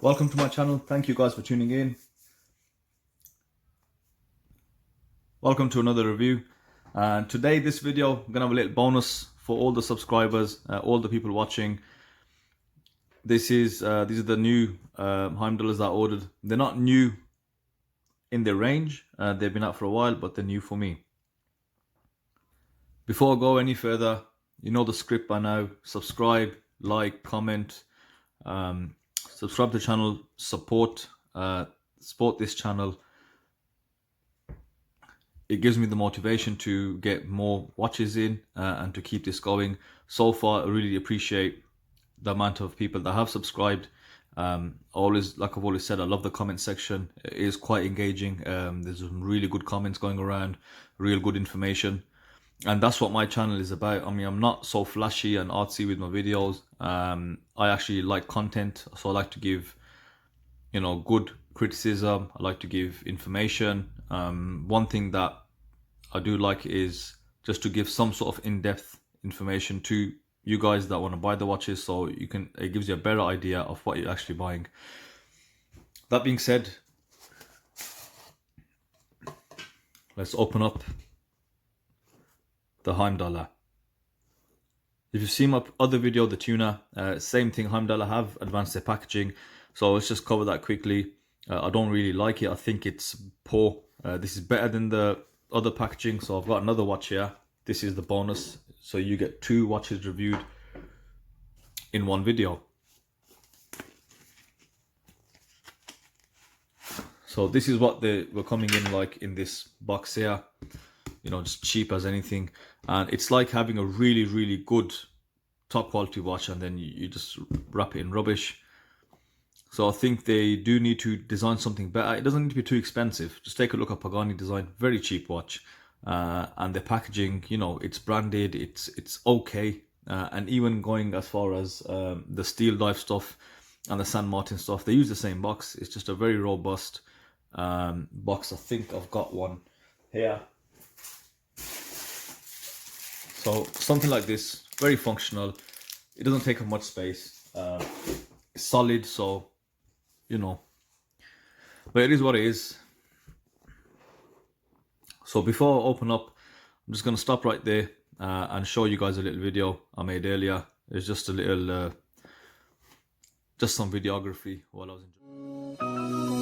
Welcome to my channel. Thank you guys for tuning in. Welcome to another review. And today, this video, I'm gonna have a little bonus for all the subscribers, all the people watching. These are the new Heimdallrs that I ordered. They're not new in their range. They've been out for a while, but they're new for me. Before I go any further, you know the script by now. Subscribe, like, comment, subscribe to the channel, support this channel. It gives me the motivation to get more watches in and to keep this going. So far, I really appreciate the amount of people that have subscribed. Like I've always said, I love the comment section. It is quite engaging. There's some really good comments going around, real good information. And that's what my channel is about. I mean, I'm not so flashy and artsy with my videos. I actually like content, so I like to give, good criticism. I like to give information. One thing that I do like is just to give some sort of in-depth information to you guys that want to buy the watches, so it gives you a better idea of what you're actually buying. That being said, let's open up the Heimdallr. If you've seen my other video, the tuner, same thing. Heimdallr have advanced their packaging, so let's just cover that quickly. I don't really like it. I think it's poor. This is better than the other packaging. So I've got another watch here. This is the bonus, so you get 2 watches reviewed in one video. So this is what they were coming in like in this box here. Just cheap as anything. And it's like having a really, really good top quality watch and then you just wrap it in rubbish. So I think they do need to design something better. It doesn't need to be too expensive. Just take a look at Pagani design, very cheap watch. And the packaging, it's branded, it's okay. And even going as far as the steel dive stuff and the San Martin stuff, they use the same box. It's just a very robust box. I think I've got one here. So something like this, very functional. It doesn't take up much space. It's solid, so but it is what it is. So before I open up, I'm just going to stop right there and show you guys a little video I made earlier. It's just a little, just some videography while I was enjoying.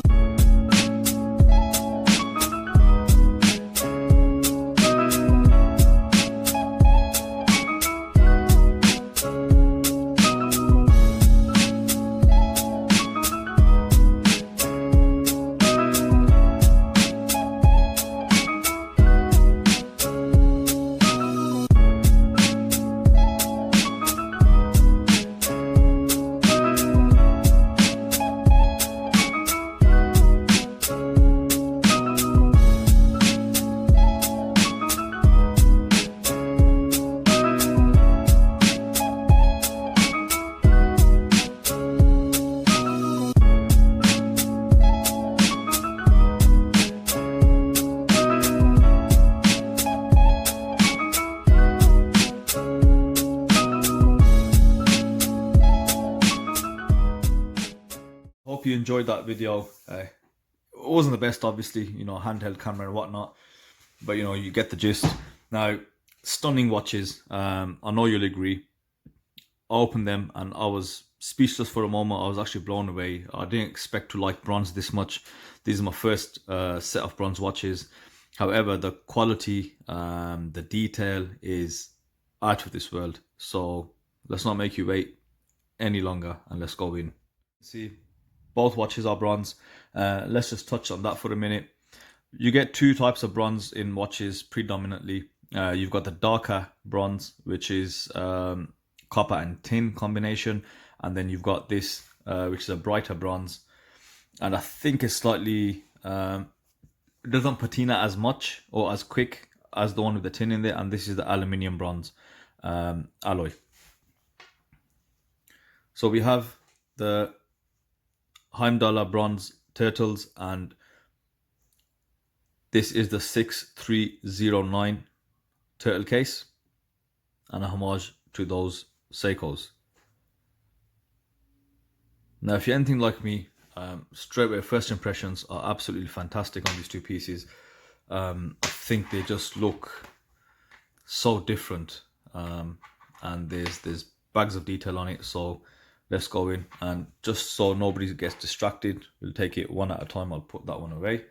Hope you enjoyed that video. It wasn't the best, obviously, handheld camera and whatnot, but you get the gist. Now, stunning watches. I know you'll agree. I opened them and I was speechless for a moment. I was actually blown away. I didn't expect to like bronze this much. These are my first set of bronze watches. However, the quality, the detail is out of this world. So let's not make you wait any longer and let's go in. See, both watches are bronze. Let's just touch on that for a minute. You get 2 types of bronze in watches predominantly. You've got the darker bronze, which is copper and tin combination, and then you've got this, which is a brighter bronze. And I think it's slightly, it doesn't patina as much or as quick as the one with the tin in there. And this is the aluminium bronze alloy. So we have the Heimdallr bronze turtles, and this is the 6309 turtle case, and a homage to those Seikos. Now, if you're anything like me, Straight away, first impressions are absolutely fantastic on these two pieces. I think they just look so different, and there's bags of detail on it. So let's go in, and just so nobody gets distracted, we'll take it one at a time. I'll put that one away.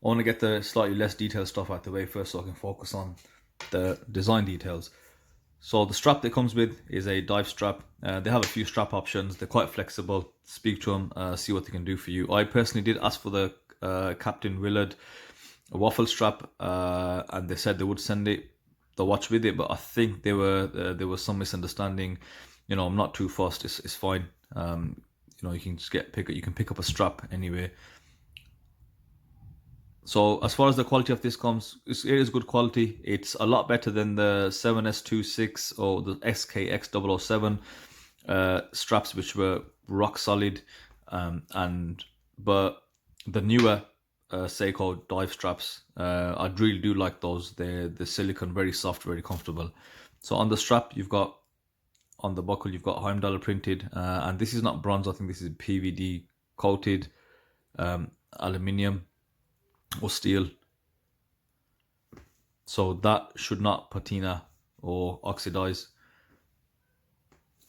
I want to get the slightly less detailed stuff out the way first so I can focus on the design details. So the strap that comes with is a dive strap. They have a few strap options. They're quite flexible. Speak to them, see what they can do for you. I personally did ask for the Captain Willard waffle strap, and they said they would send the watch with it, but I think there was some misunderstanding. You know, I'm not too fussed. It's fine. You know, you can just you can pick up a strap anyway. So as far as the quality of this comes, it is good quality. It's a lot better than the 7S26 or the SKX007 straps, which were rock solid. But the newer Seiko dive straps, I really do like those. They're the silicone, very soft, very comfortable. So on the strap, on the buckle, you've got Heimdallr printed, and this is not bronze. I think this is PVD coated aluminium or steel, so that should not patina or oxidize.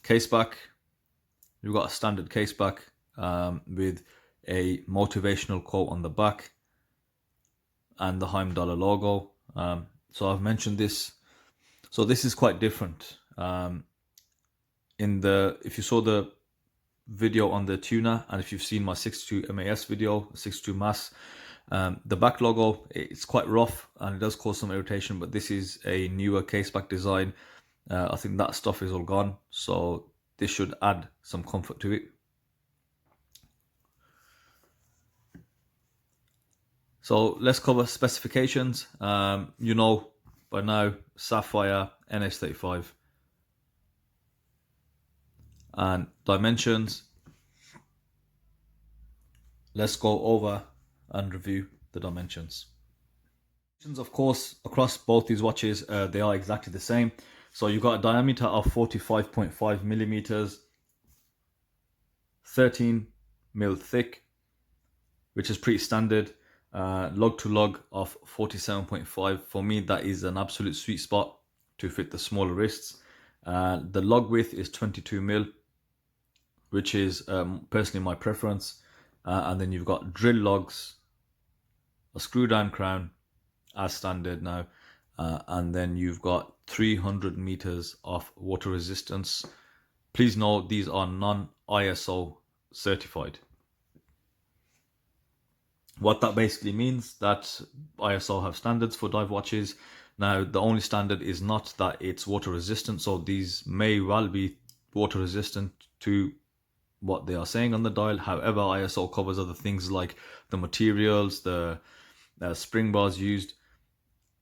Case back, you've got a standard case back with a motivational quote on the back and the Heimdallr logo. So I've mentioned this. So this is quite different. If you saw the video on the tuner, and if you've seen my 62 MAS video, 62 mass, the back logo, it's quite rough and it does cause some irritation, but this is a newer case back design. I think that stuff is all gone, so this should add some comfort to it. So let's cover specifications. You know by now, Sapphire NH35, and dimensions. Let's go over and review the dimensions. Of course, across both these watches, they are exactly the same. So you've got a diameter of 45.5 millimeters, 13 mil thick, which is pretty standard. Lug to lug of 47.5. For me, that is an absolute sweet spot to fit the smaller wrists. The lug width is 22 mil, which is personally my preference. And then you've got drill lugs, a screw down crown as standard now, and then you've got 300 meters of water resistance. Please note these are non-ISO certified. What that basically means, that ISO have standards for dive watches. Now the only standard is not that it's water resistant, so these may well be water resistant to what they are saying on the dial. However, ISO covers other things like the materials, the spring bars used.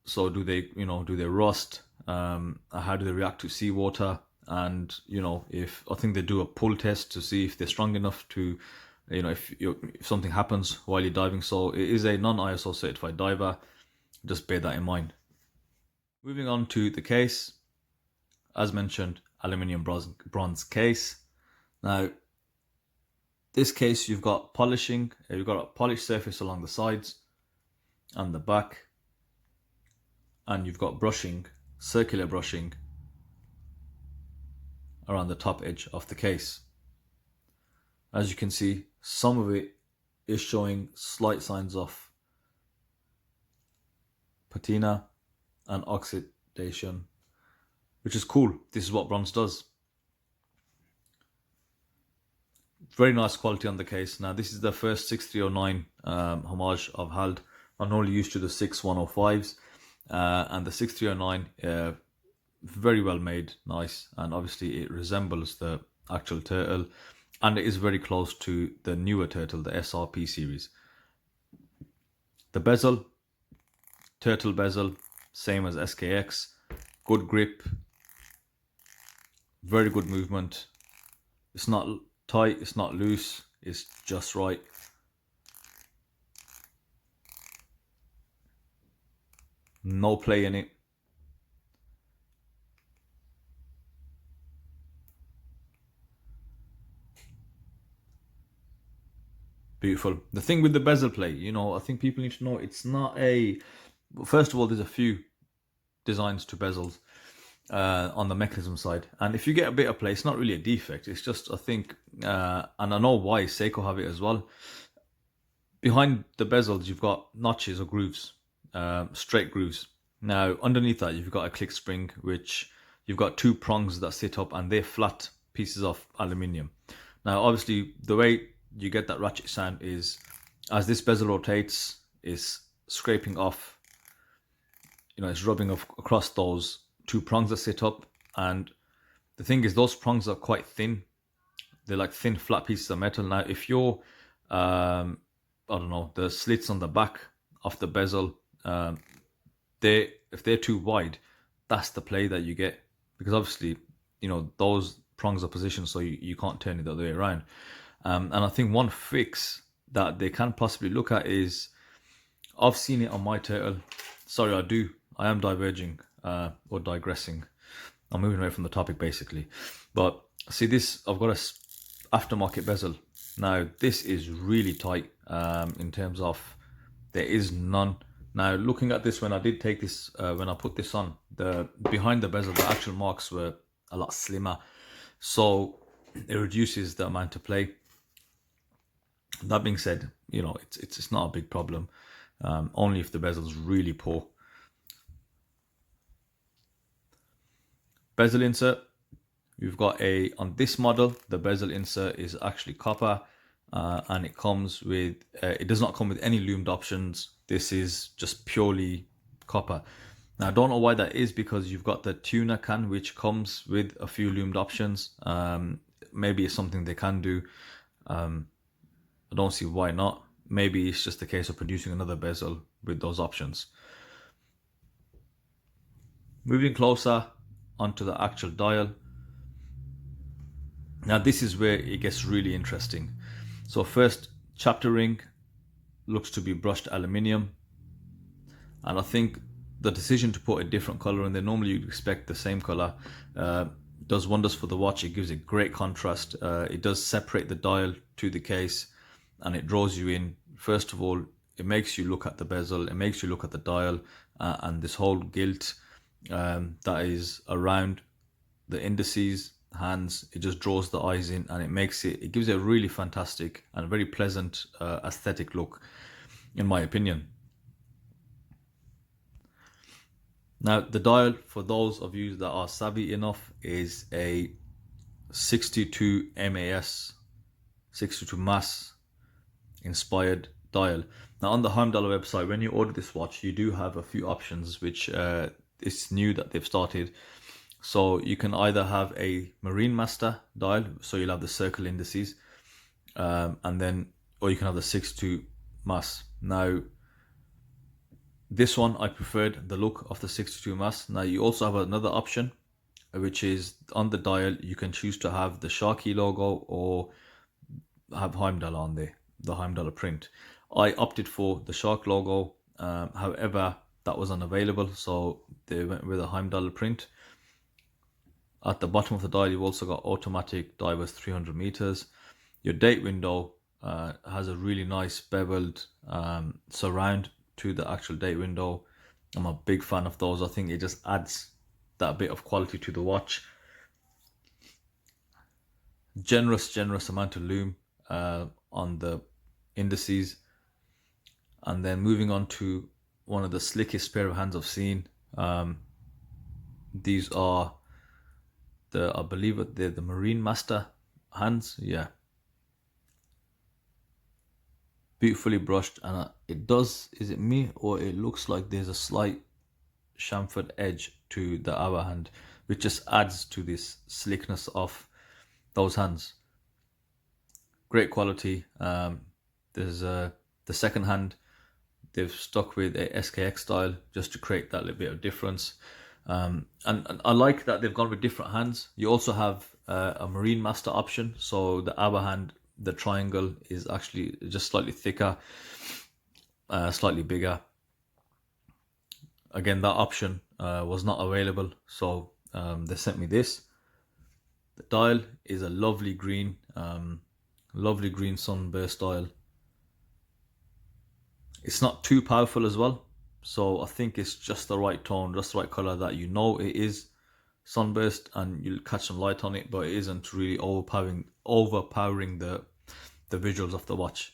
So do they rust? How do they react to seawater? And if I think they do a pull test to see if they're strong enough to, if something happens while you're diving. So it is a non-ISO certified diver. Just bear that in mind. Moving on to the case, as mentioned, aluminium bronze case. Now, this case, you've got polishing. You've got a polished surface along the sides and the back, and you've got brushing, circular brushing around the top edge of the case. As you can see, some of it is showing slight signs of patina and oxidation, which is cool. This is what bronze does. Very nice quality on the case. Now this is the first 6309 homage I've had. I'm only used to the 6105s, and the 6309 very well made, nice, and obviously it resembles the actual turtle, and it is very close to the newer turtle, the SRP series. The bezel, turtle bezel, same as SKX, good grip, very good movement. It's not tight, it's not loose, it's just right. No play in it. beautiful. The thing with the bezel plate, you know, I think people need to know it's not a. First of all, there's a few designs to bezels on the mechanism side, and if you get a bit of play, it's not really a defect. It's just, I think, and I know why Seiko have it as well. Behind the bezels, you've got notches or grooves, straight grooves. Now, underneath that, you've got a click spring, which you've got two prongs that sit up, and they're flat pieces of aluminium. Now, obviously, the way you get that ratchet sound is as this bezel rotates, it's scraping off, you know, it's rubbing across those two prongs that sit up. And the thing is, those prongs are quite thin. They're like thin, flat pieces of metal. Now, if you're, I don't know, the slits on the back of the bezel, if they're too wide, that's the play that you get, because obviously, you know, those prongs are positioned so you can't turn it the other way around. And I think one fix that they can possibly look at is, I've seen it on my turtle. Sorry, I am diverging or digressing. I'm moving away from the topic basically. But see this, I've got a aftermarket bezel. Now this is really tight in terms of there is none. Now looking at this, when I did take this, when I put this on, the behind the bezel, the actual marks were a lot slimmer. So it reduces the amount of play. That being said, you know, it's not a big problem, only if the bezel's really poor. Bezel insert, we've got on this model, the bezel insert is actually copper, and it comes with, it does not come with any lumed options. This is just purely copper. Now I don't know why that is, because you've got the tuna can which comes with a few lumed options. Maybe it's something they can do. I don't see why not. Maybe it's just a case of producing another bezel with those options. Moving closer onto the actual dial. Now this is where it gets really interesting. So first, chapter ring looks to be brushed aluminium, and I think the decision to put a different color in there, normally you'd expect the same color, does wonders for the watch. It gives it great contrast. It does separate the dial to the case, and it draws you in. First of all, it makes you look at the bezel, it makes you look at the dial, and this whole gilt that is around the indices, hands, it just draws the eyes in, and it gives it a really fantastic and very pleasant aesthetic look, in my opinion. Now the dial, for those of you that are savvy enough, is a 62 MAS, 62 mass inspired dial. Now on the Heimdallr website, when you order this watch, you do have a few options, which it's new that they've started. So you can either have a Marine Master dial, so you'll have the circle indices, and then, or you can have the 62 mass. Now this one, I preferred the look of the 62 mass. Now you also have another option, which is on the dial you can choose to have the Sharky logo or have Heimdallr on there, the Heimdallr print. I opted for the shark logo, however that was unavailable, so they went with a Heimdallr print. At the bottom of the dial, you've also got automatic divers 300 meters. Your date window has a really nice beveled surround to the actual date window. I'm a big fan of those. I think it just adds that bit of quality to the watch. Generous amount of lume on the indices. And then moving on to one of the slickest pair of hands I've seen. These are I believe they're the Marine Master hands. Yeah, beautifully brushed, and it does, is it me or it looks like there's a slight chamfered edge to the other hand, which just adds to this slickness of those hands. Great quality. There's the second hand, they've stuck with a SKX style just to create that little bit of difference. And I like that they've gone with different hands. You also have a Marine Master option, so the other hand, the triangle is actually just slightly thicker, slightly bigger. Again, that option was not available, so they sent me this. The dial is a lovely green sunburst dial. It's not too powerful as well, so I think it's just the right tone, just the right color that you know it is sunburst and you'll catch some light on it, but it isn't really overpowering the visuals of the watch.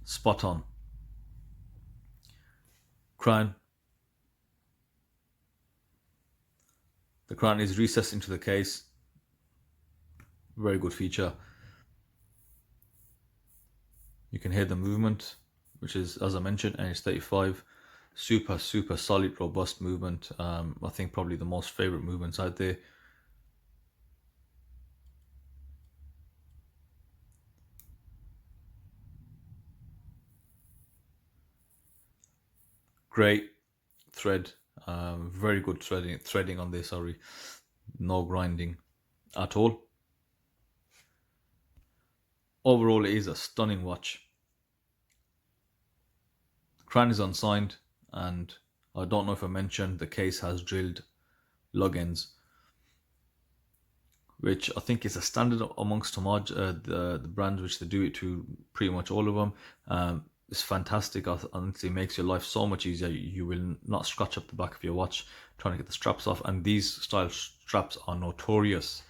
Spot on. Crown. The crown is recessed into the case. Very good feature. You can hear the movement, which is, as I mentioned, NH35. Super solid, robust movement. I think probably the most favorite movements out there. Great thread. Very good threading on this. Sorry, no grinding at all. Overall, it is a stunning watch. The crown is unsigned, and I don't know if I mentioned the case has drilled lug ends, which I think is a standard amongst homage, the brands which they do it to pretty much all of them. It's fantastic. Honestly, it makes your life so much easier. You will not scratch up the back of your watch trying to get the straps off, and these style straps are notorious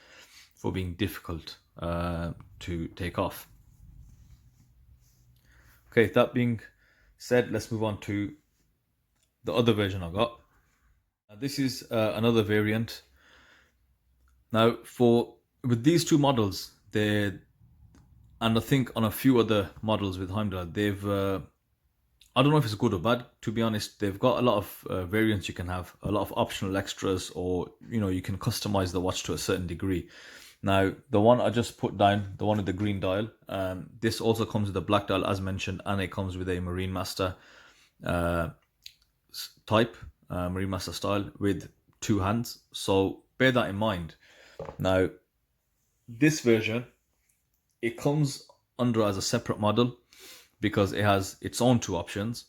for being difficult to take off. Okay, that being said, let's move on to the other version I got. This is another variant. Now, with these two models, and I think on a few other models with Heimdallr, they've I don't know if it's good or bad, to be honest. They've got a lot of variants you can have, a lot of optional extras, or you can customize the watch to a certain degree. Now, the one I just put down, the one with the green dial, this also comes with a black dial as mentioned, and it comes with a Marine Master type, Marine Master style with 2 hands. So bear that in mind. Now, this version, it comes under as a separate model because it has its own 2 options,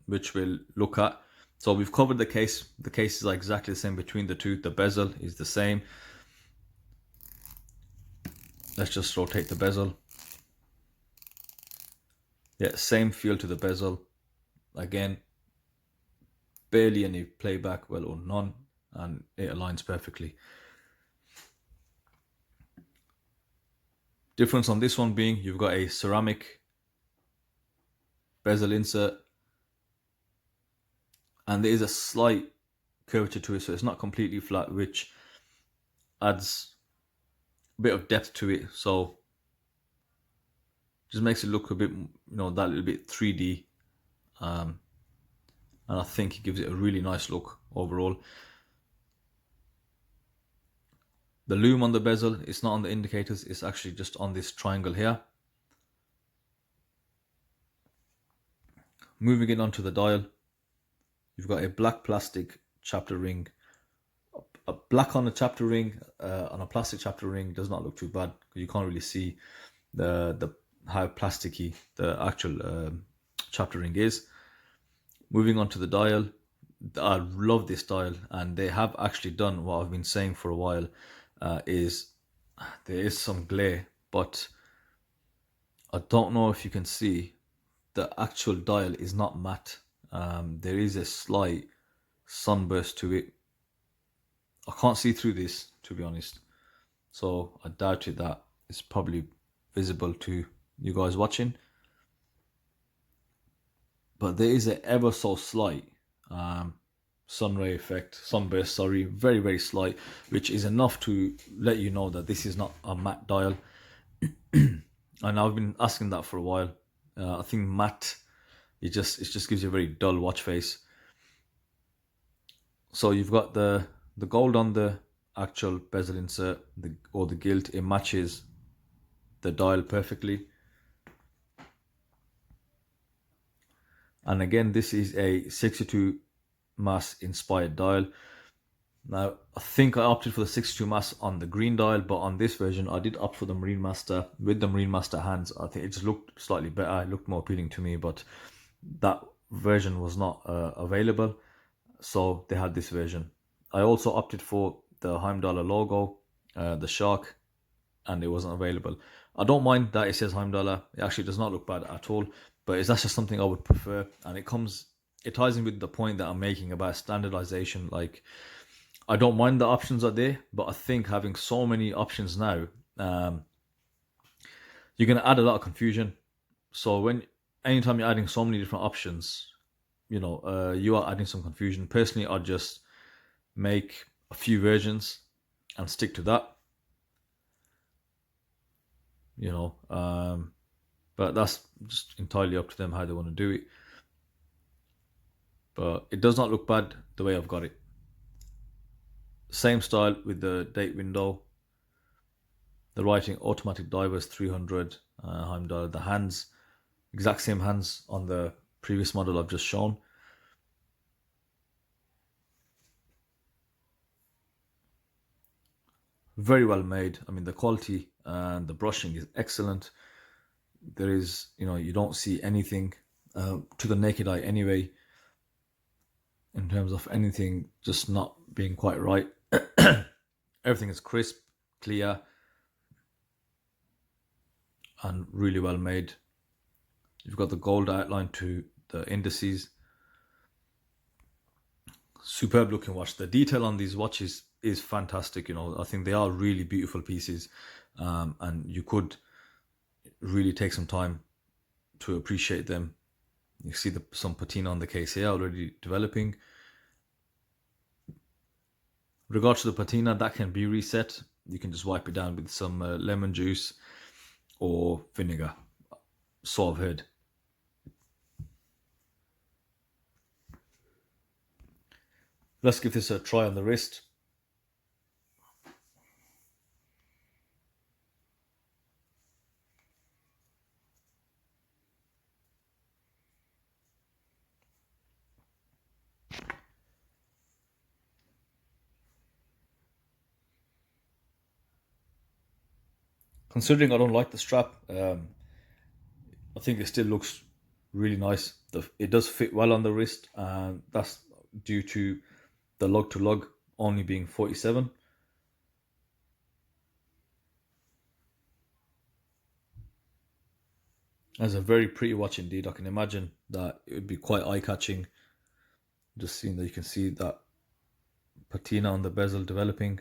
which we'll look at. So we've covered the case. The case is exactly the same between the two. The bezel is the same. Let's just rotate the bezel. Yeah, same feel to the bezel. Again, barely any playback, well, or none, and it aligns perfectly. Difference on this one being you've got a ceramic bezel insert, and there is a slight curvature to it, so it's not completely flat, which adds a bit of depth to it. So just makes it look a bit, that little bit 3D, and I think it gives it a really nice look overall. The lume on the bezel, it's not on the indicators, it's actually just on this triangle here. Moving it onto the dial, you've got a black plastic chapter ring. A black on a chapter ring, on a plastic chapter ring does not look too bad because you can't really see the how plasticky the actual chapter ring is. Moving on to the dial, I love this dial, and they have actually done what I've been saying for a while. Is there is some glare, but I don't know if you can see the actual dial is not matte. There is a slight sunburst to it. I can't see through this, to be honest, so I doubted that it's probably visible to you guys watching, but there is an ever so slight sunburst, sorry, very slight, which is enough to let you know that this is not a matte dial. And I've been asking that for a while. I think matte, it just gives you a very dull watch face. So you've got the gold on the actual bezel insert, or the gilt. It matches the dial perfectly. And again, this is a 62 mass inspired dial. Now, I think I opted for the 62 mass on the green dial, but on this version, I did opt for the Marine Master with the Marine Master hands. I think it just looked slightly better. It looked more appealing to me, but that version was not available, so they had this version. I also opted for the Heimdallr logo, the shark, and it wasn't available. I don't mind that it says Heimdallr. It actually does not look bad at all, but that's just something I would prefer. And it ties in with the point that I'm making about standardization. Like, I don't mind the options are there, but I think having so many options now, you're going to add a lot of confusion. So anytime you're adding so many different options, you are adding some confusion. Personally, I'd just make a few versions and stick to that. But that's just entirely up to them how they want to do it. But it does not look bad the way I've got it. Same style with the date window. The writing automatic divers 300 Heimdallr. The hands, exact same hands on the previous model I've just shown. Very well made. I mean, the quality and the brushing is excellent. There is, you don't see anything to the naked eye anyway, in terms of anything just not being quite right. Everything is crisp, clear, and really well made. You've got the gold outline to the indices. Superb looking watch. The detail on these watches is fantastic. I think they are really beautiful pieces, and you could really take some time to appreciate them. You see some patina on the case here already developing. With regards to the patina, that can be reset. You can just wipe it down with some lemon juice or vinegar. So I've heard. Let's give this a try on the wrist. Considering I don't like the strap, I think it still looks really nice. It does fit well on the wrist, and that's due to the lug to lug only being 47. That's a very pretty watch indeed. I can imagine that it would be quite eye-catching. Just seeing that you can see that patina on the bezel developing.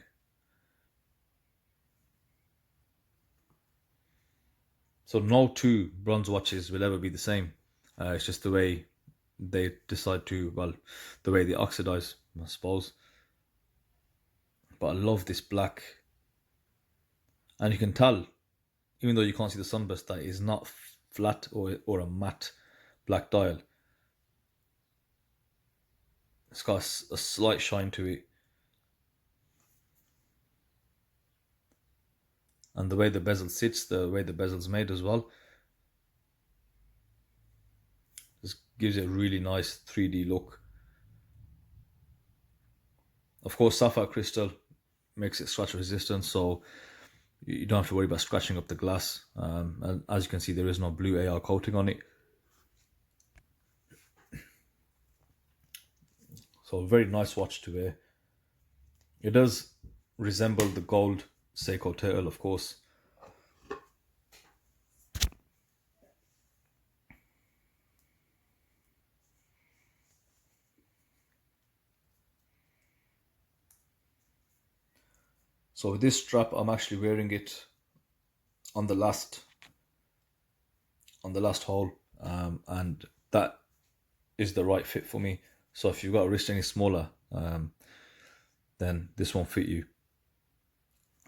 So no two bronze watches will ever be the same. It's just the way they decide to, the way they oxidize, I suppose. But I love this black. And you can tell, even though you can't see the sunburst, that is not flat or a matte black dial. It's got a slight shine to it. And the way the bezel sits, the way the bezel's made as well, just gives it a really nice 3D look. Of course, sapphire crystal makes it scratch resistant, so you don't have to worry about scratching up the glass. And as you can see, there is no blue AR coating on it. So a very nice watch to wear. It does resemble the gold Seiko turtle, of course. So with this strap, I'm actually wearing it on the last hole, and that is the right fit for me. So if you've got a wrist any smaller, then this won't fit you.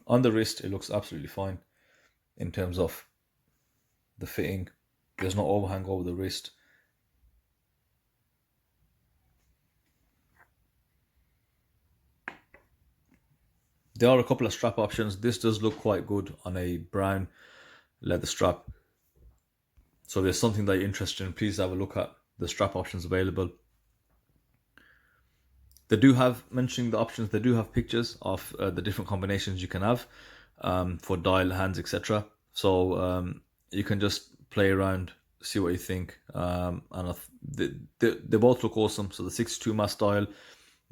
On the wrist, it looks absolutely fine in terms of the fitting. There's no overhang over the wrist. There are a couple of strap options. This does look quite good on a brown leather strap. So if there's something that you're interested in, please have a look at the strap options available. They do have, mentioning the options, they do have pictures of the different combinations you can have for dial, hands, etc. So you can just play around, see what you think. And they both look awesome. So the 62 mass dial,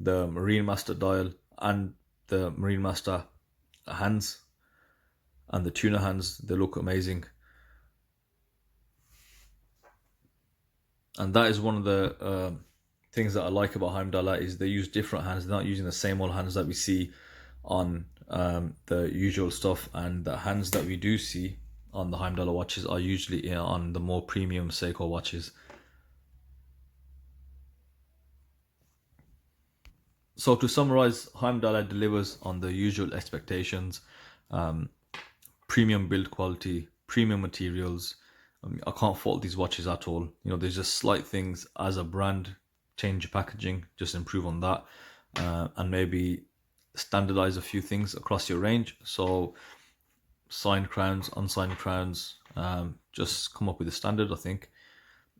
the Marine Master dial, and the Marine Master hands and the tuner hands, they look amazing. And that is one of the things that I like about Heimdallr, is they use different hands. They're not using the same old hands that we see on the usual stuff, and the hands that we do see on the Heimdallr watches are usually on the more premium Seiko watches. So to summarize, Heimdallr delivers on the usual expectations: premium build quality, premium materials. I can't fault these watches at all. There's just slight things as a brand, change your packaging, just improve on that, and maybe standardize a few things across your range. So signed crowns, unsigned crowns, just come up with a standard, I think,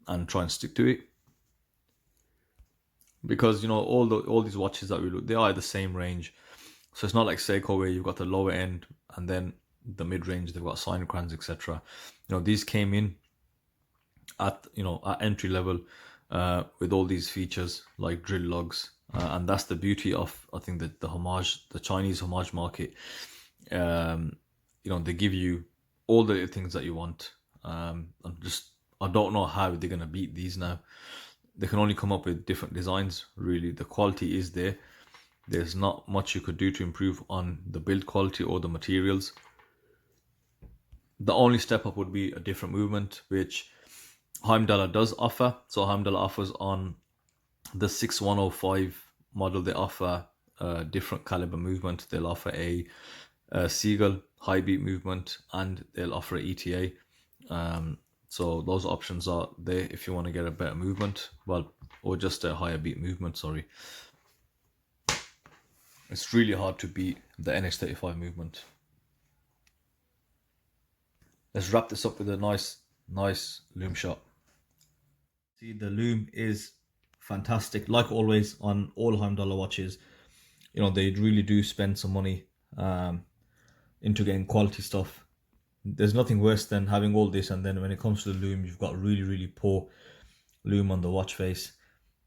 and try and stick to it. Because all these watches that we look, they are the same range. So it's not like Seiko where you've got the lower end and then the mid range they've got signed crowns, etc. These came in at at entry level with all these features like drill lugs, and that's the beauty of, I think, that the Chinese homage market. They give you all the things that you want. I don't know how they're gonna beat these now. They can only come up with different designs. Really, the quality is there. There's not much you could do to improve on the build quality or the materials. The only step up would be a different movement, which Heimdallr does offer. So Heimdallr offers on the 6105 model, they offer a different caliber movement. They'll offer a Seagull high beat movement, and they'll offer a ETA. So those options are there if you want to get a better movement, or just a higher beat movement, sorry. It's really hard to beat the NH35 movement. Let's wrap this up with a nice lume shot. See, the lume is fantastic. Like always on all Heimdallr watches, they really do spend some money into getting quality stuff. There's nothing worse than having all this, and then when it comes to the lume, you've got really poor lume on the watch face.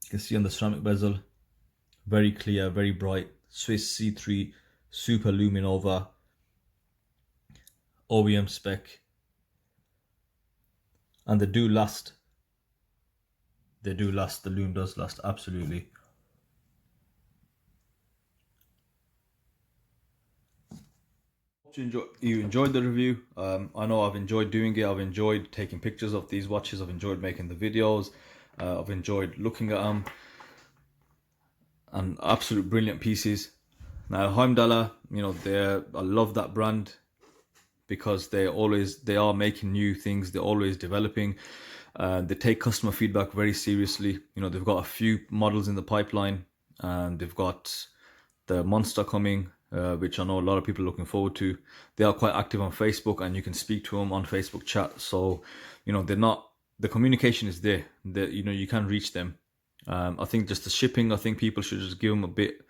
You can see on the ceramic bezel, very clear, very bright, Swiss C3 super luminova OEM spec, and they do last. The lume does last, absolutely. You enjoyed the review. I know I've enjoyed doing it. I've enjoyed taking pictures of these watches. I've enjoyed making the videos. I've enjoyed looking at them, and absolute brilliant pieces. Now Heimdallr, I love that brand because they are making new things. They're always developing. They take customer feedback very seriously. They've got a few models in the pipeline, and they've got the Monster coming, which I know a lot of people are looking forward to. They are quite active on Facebook, and you can speak to them on Facebook chat. So, the communication is there. You can reach them. I think just the shipping, I think people should just give them a bit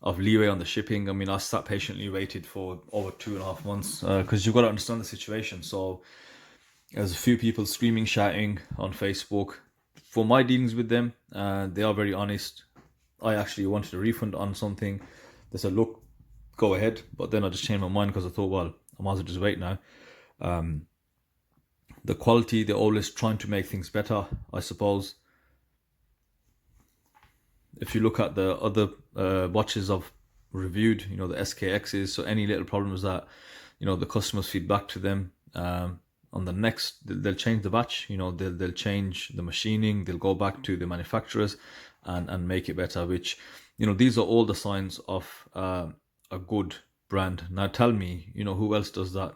of leeway on the shipping. I mean, I sat patiently waited for over 2.5 months because you've got to understand the situation. So there's a few people screaming, shouting on Facebook. For my dealings with them, they are very honest. I actually wanted a refund on something. They said, look, go ahead. But then I just changed my mind because I thought, well, I might as well just wait now. The quality, they're always trying to make things better, I suppose. If you look at the other watches I've reviewed, the SKXs, so any little problems that, the customers feed back to them, on the next, they'll change the batch, they'll change the machining, they'll go back to the manufacturers and make it better, which, these are all the signs of a good brand. Now tell me, who else does that?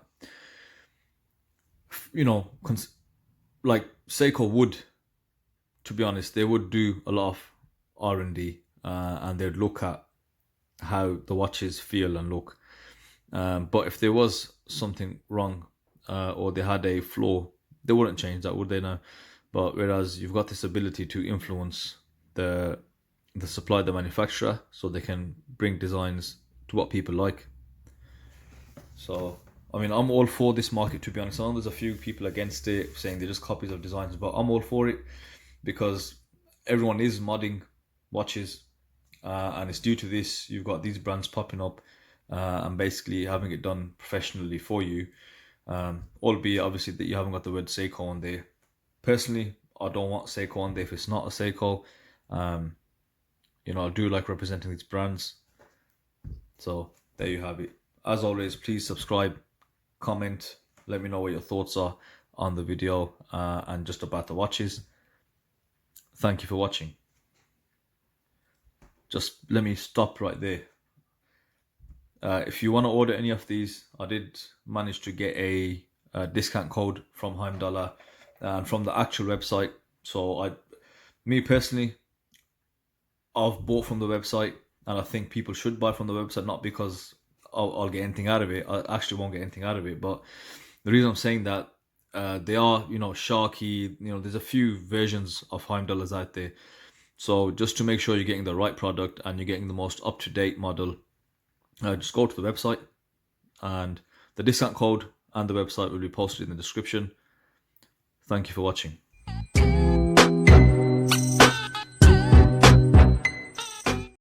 Like Seiko would, to be honest, they would do a lot of R&D, and they'd look at how the watches feel and look. But if there was something wrong, or they had a flaw, they wouldn't change that, would they now? But whereas you've got this ability to influence the supply, the manufacturer, so they can bring designs to what people like. So, I mean, I'm all for this market, to be honest. I know there's a few people against it, saying they're just copies of designs, but I'm all for it because everyone is modding watches, and it's due to this. You've got these brands popping up and basically having it done professionally for you. Albeit obviously that you haven't got the word Seiko on there. Personally, I don't want Seiko on there if it's not a Seiko. You know, I do like representing these brands. So there you have it. As always, please subscribe, comment, let me know what your thoughts are on the video and just about the watches. Thank you for watching. Just let me stop right there. If you want to order any of these, I did manage to get a discount code from Heimdallr and from the actual website. So me personally, I've bought from the website, and I think people should buy from the website, not because I'll get anything out of it. I actually won't get anything out of it. But the reason I'm saying that, they are, you know, Sharky, you know, there's a few versions of Heimdallrs out there. So just to make sure you're getting the right product and you're getting the most up-to-date model, just go to the website, and the discount code and the website will be posted in the description. Thank you for watching.